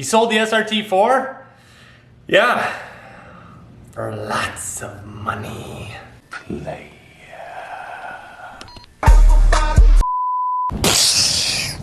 sold the SRT4? Yeah. For lots of money. Play.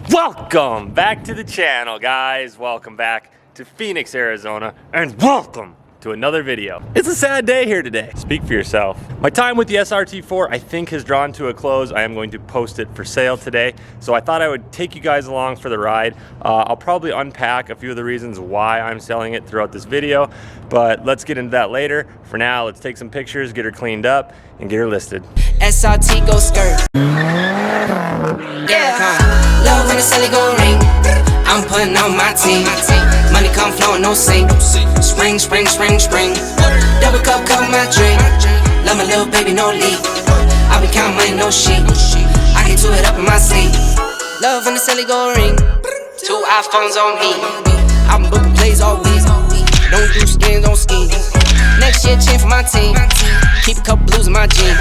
Welcome back to the channel, guys. Welcome back to Phoenix, Arizona, and welcome to another video. It's a sad day here today. Speak for yourself. My time with the SRT4, I think, has drawn to a close. I am going to post it for sale today, so I thought I would take you guys along for the ride. I'll probably unpack a few of the reasons why I'm selling it throughout this video, but let's get into that later. For now, let's take some pictures, get her cleaned up, and get her listed. SRT go skirt. Yeah, love when the celly go ring. I'm putting on my team. Money come flowing, no sink. Spring, spring, spring, spring. Double cup, cover my drink. Love my little baby, no leak. I be counting money, no sheet. I get to it up in my sleep. Love when the celly go ring. 2 iPhones on me. I'm booking plays all week. Don't do skins, don't ski. Next year, chain for my team. Keep a couple blues in my jeans.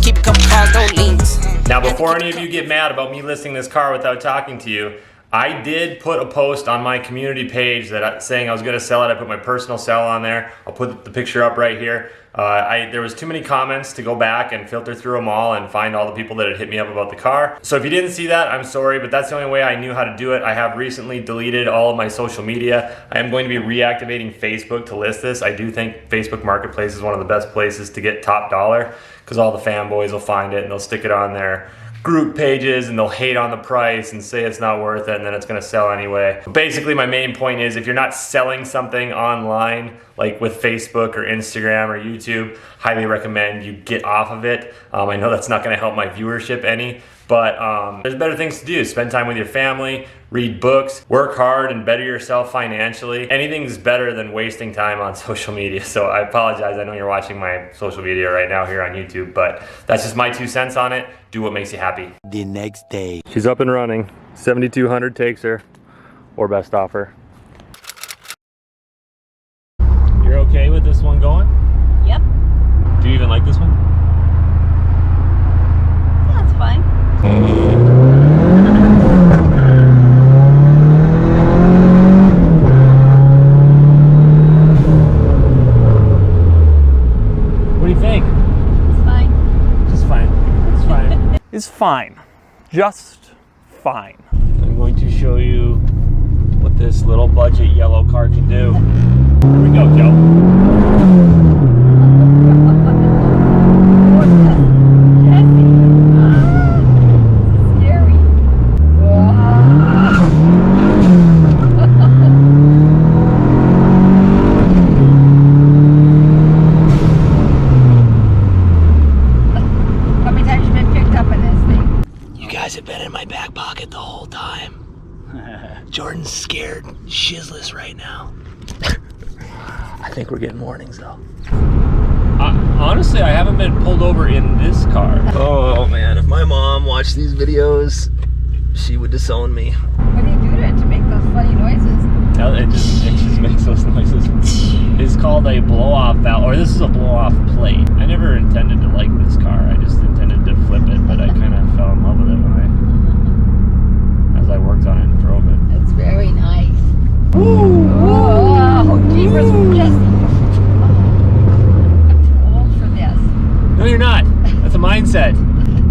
Keep a couple cars, don't leans. Now, before any of you get mad about me listing this car without talking to you, I did put a post on my community page that saying I was going to sell it. I put my personal sell on there. I'll put the picture up right here. There was too many comments to go back and filter through them all and find all the people that had hit me up about the car. So if you didn't see that, I'm sorry, but that's the only way I knew how to do it. I have recently deleted all of my social media. I am going to be reactivating Facebook to list this. I do think Facebook Marketplace is one of the best places to get top dollar because all the fanboys will find it and they'll stick it on their group pages and they'll hate on the price and say it's not worth it and then it's going to sell anyway. But basically, my main point is if you're not selling something online like with Facebook or Instagram or YouTube, highly recommend you get off of it. I know that's not going to help my viewership any, but there's better things to do. Spend time with your family, read books, work hard and better yourself financially. Anything's better than wasting time on social media. So I apologize. I know you're watching my social media right now here on YouTube, but that's just my 2 cents on it. Do what makes you happy. The next day. She's up and running. 7,200 takes her, or best offer. You're okay with this one going? Yep. Do you even like this one? Yeah, it's fine. What do you think? It's fine. Just fine. It's fine. Is fine. Just fine. I'm going to show you what this little budget yellow car can do. Here we go, Joe. Jordan's scared shitless right now. I think we're getting warnings though. Honestly, I haven't been pulled over in this car. Oh man, if my mom watched these videos, she would disown me. What do you do to it to make those funny noises? It just makes those noises. It's called a blow-off valve, or this is a blow-off plate. I never intended to like this car. I just intended to flip it, but I kind of fell in love with it as I worked on it and drove it. It's very nice. Ooh. Oh, jeepers, Jesse. I'm too old for this. No, you're not. That's a mindset.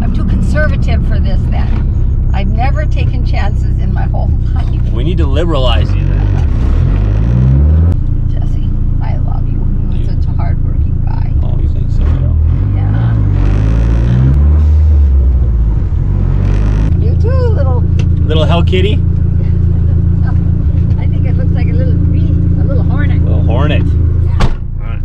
I'm too conservative for this then. I've never taken chances in my whole life. We need to liberalize you then. Jesse, I love you. You're such a hard-working guy. Oh, you think so, Joe? Yeah. You too, Little hell kitty? I think it looks like a little bee, a little hornet. Little hornet. Yeah. All right.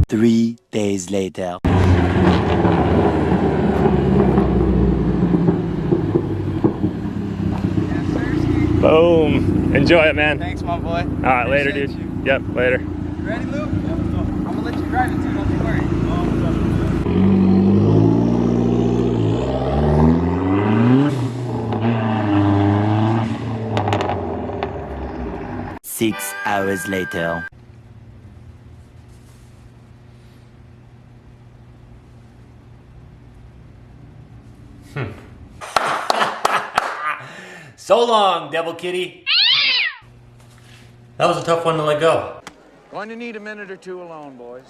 3 days later. Boom. Enjoy it, man. Thanks, my boy. All right, later, dude. You. Yep, later. Ready, Luke? I'm gonna let you drive it too, don't you worry. Oh, 6 hours later. So long, Devil Kitty. That was a tough one to let go. Going to need a minute or two alone, boys.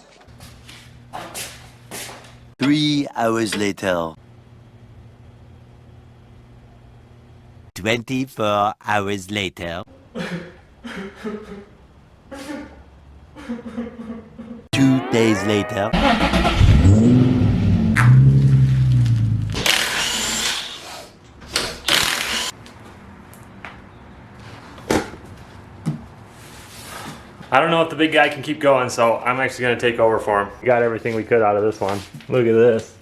3 hours later. 24 hours later. 2 days later. I don't know if the big guy can keep going, so I'm actually gonna take over for him. We got everything we could out of this one. Look at this.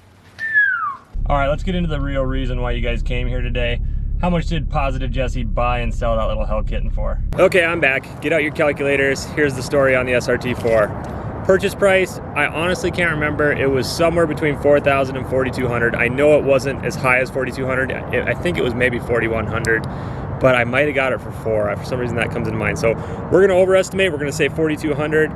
All right, let's get into the real reason why you guys came here today. How much did Positive Jesse buy and sell that little hell kitten for? Okay, I'm back. Get out your calculators. Here's the story on the SRT4. Purchase price, I honestly can't remember. It was somewhere between $4,000 and $4,200. I know it wasn't as high as $4,200. I think it was maybe $4,100. But I might have got it for $4,000. For some reason that comes into mind. So we're gonna overestimate, we're gonna say $4,200.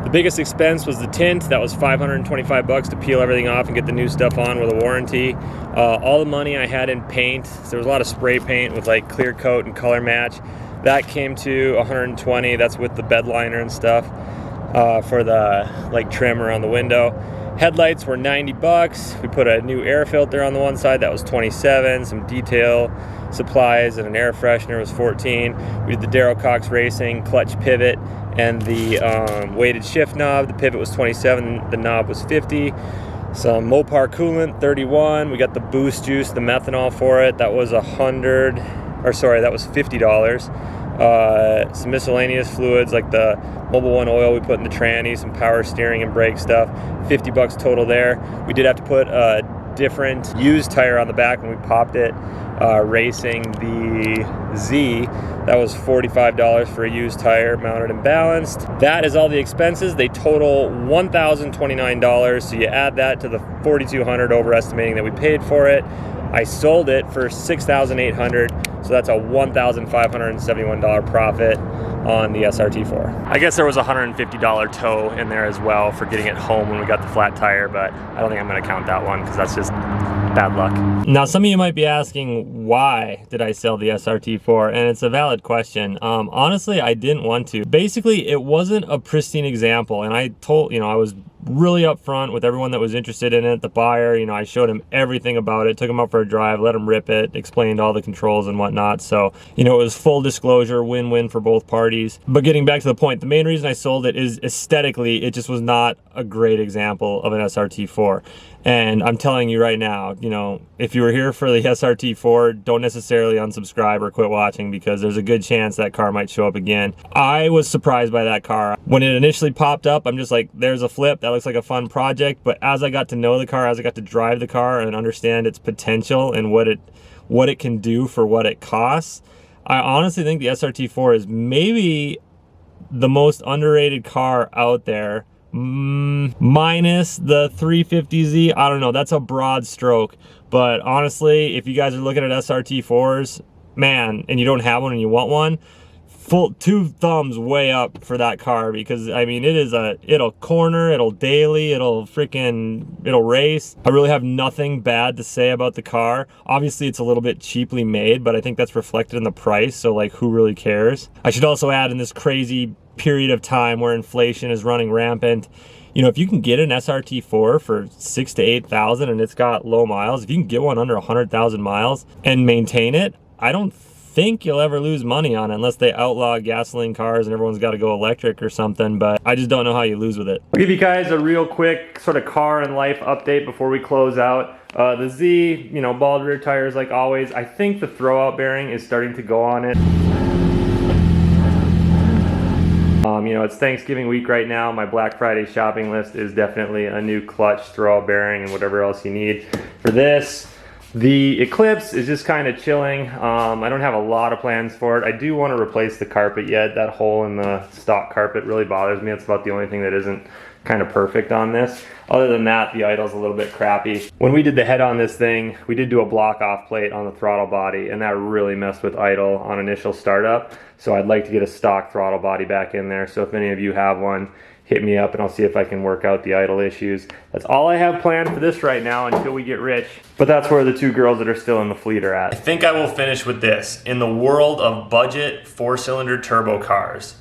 The biggest expense was the tint. That was $525 to peel everything off and get the new stuff on with a warranty. All the money I had in paint, so there was a lot of spray paint with like clear coat and color match. That came to $120, that's with the bed liner and stuff for the like trim around the window. Headlights were $90. We put a new air filter on the one side, that was $27. Some detail supplies and an air freshener was $14. We did the Darrell Cox Racing clutch pivot and the weighted shift knob. The pivot was $27, the knob was $50. Some Mopar coolant, $31. We got the boost juice, the methanol for it. That was that was $50. Some miscellaneous fluids like the Mobile One oil we put in the tranny, some power steering and brake stuff, $50 total there. We did have to put a different used tire on the back when we popped it, racing the Z. That was $45 for a used tire, mounted and balanced. That is all the expenses. They total $1,029. So you add that to the $4,200 overestimating that we paid for it. I sold it for $6,800. So that's a $1,571 profit on the SRT4. I guess there was a $150 tow in there as well for getting it home when we got the flat tire, but I don't think I'm gonna count that one because that's just bad luck. Now, some of you might be asking, why did I sell the SRT4? And it's a valid question. Honestly, I didn't want to. Basically, it wasn't a pristine example, and I told, I was really upfront with everyone that was interested in it. The buyer, I showed him everything about it, took him out for a drive, let him rip it, explained all the controls and whatnot. So, it was full disclosure, win-win for both parties. But getting back to the point, the main reason I sold it is aesthetically, it just was not a great example of an SRT4. And I'm telling you right now, if you were here for the SRT4, don't necessarily unsubscribe or quit watching because there's a good chance that car might show up again. I was surprised by that car. When it initially popped up, I'm just like, there's a flip. That looks like a fun project. But as I got to know the car, as I got to drive the car and understand its potential and what it can do for what it costs, I honestly think the SRT4 is maybe the most underrated car out there. Minus the 350Z. I don't know, that's a broad stroke, but honestly, if you guys are looking at SRT4s, man, and you don't have one and you want one, full 2 thumbs way up for that car because it'll corner, it'll daily, it'll race. I really have nothing bad to say about the car. Obviously it's a little bit cheaply made, but I think that's reflected in the price, so like, who really cares? I should also add, in this crazy period of time where inflation is running rampant, if you can get an SRT4 for $6,000 to $8,000 and it's got low miles, if you can get one under 100,000 miles and maintain it, I don't think you'll ever lose money on it unless they outlaw gasoline cars and everyone's got to go electric or something, but I just don't know how you lose with it. I'll give you guys a real quick sort of car and life update before we close out. The Z, bald rear tires like always. I think the throwout bearing is starting to go on it. It's Thanksgiving week right now. My Black Friday shopping list is definitely a new clutch, throwout bearing, and whatever else you need for this. The Eclipse is just kind of chilling. I don't have a lot of plans for it. I do want to replace the carpet yet. That hole in the stock carpet really bothers me. That's about the only thing that isn't kind of perfect on this. Other than that, the idle's a little bit crappy. When we did the head on this thing, we did do a block off plate on the throttle body, and that really messed with idle on initial startup. So I'd like to get a stock throttle body back in there. So if any of you have one, hit me up and I'll see if I can work out the idle issues. That's all I have planned for this right now until we get rich. But that's where the two girls that are still in the fleet are at. I think I will finish with this. In the world of budget 4-cylinder turbo cars,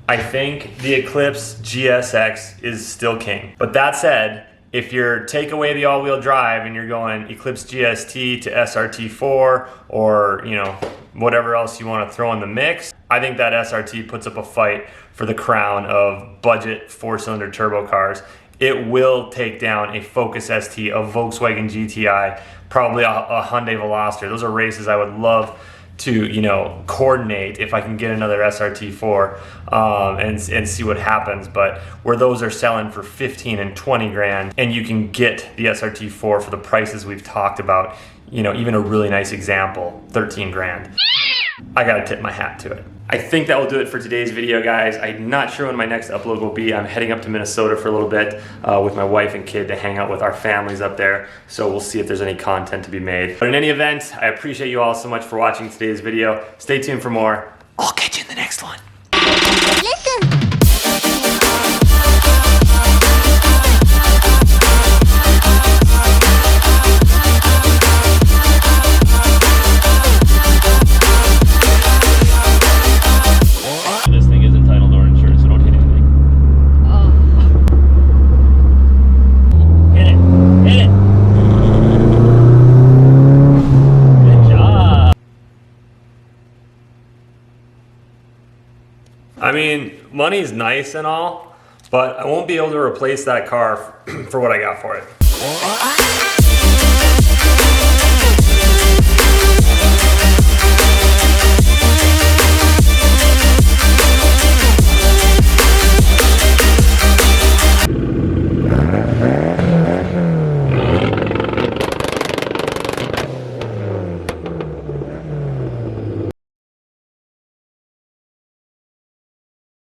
I think the Eclipse GSX is still king. But that said, if you're take away the all-wheel drive and you're going Eclipse GST to SRT4 or, you know, whatever else you want to throw in the mix, I think that SRT puts up a fight for the crown of budget 4-cylinder turbo cars. It will take down a Focus ST, a Volkswagen GTI, probably a Hyundai Veloster. Those are races I would love to, you know, coordinate if I can get another SRT4 and see what happens. But where those are selling for 15 and 20 grand, and you can get the SRT4 for the prices we've talked about, you know, even a really nice example, 13 grand. I gotta tip my hat to it. I think that will do it for today's video, guys. I'm not sure when my next upload will be. I'm heading up to Minnesota for a little bit with my wife and kid to hang out with our families up there. So we'll see if there's any content to be made. But in any event, I appreciate you all so much for watching today's video. Stay tuned for more. I'll catch you in the next one. This thing is entitled or insured, so don't hit anything. Hit it. Hit it. Good job. I mean, money's nice and all, but I won't be able to replace that car for what I got for it.